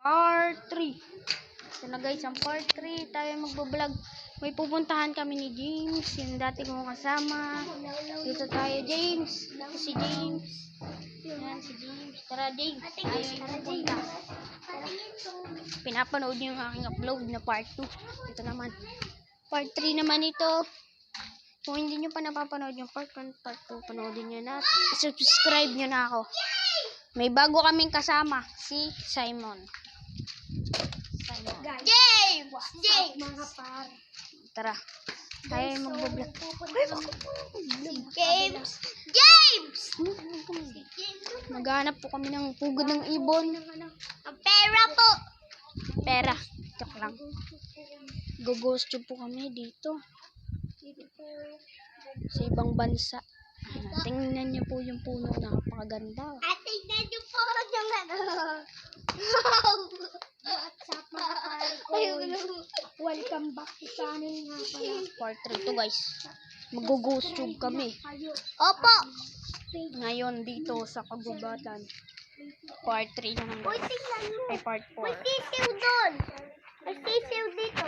Part 3. Ito na guys, ang part 3 tayo magbablog. May pupuntahan kami ni James, yung dati kong kasama. Dito tayo, James. Ito si James. Yan si James. Tara James, tayo yung pupunta. Pinapanood niyo yung aking upload na part 2. Ito naman. Part 3 naman ito. Kung hindi nyo pa napapanood yung part 1, part 2, panoodin nyo na. Subscribe nyo na ako. May bago kaming kasama, si Simon. James! James! Mga par. Tara, tayo magbablog. James! James! Maghanap po kami ng pugod ng ibon. Ang pera po! Pera. Joke lang. Go-ghost tube po kami dito. Sa ibang bansa. Tingnan niyo po yung puno. Napakaganda. At tingnan niyo po yung What's up mga pare ko? Welcome back to channel nga pala. Part 3 to guys. Mag-ghost tube kami. Opo! Ngayon dito sa kagubatan. Part 3 naman Uy, guys. tingnan mo. Ay part 4. May sisiw doon. May sisiw dito.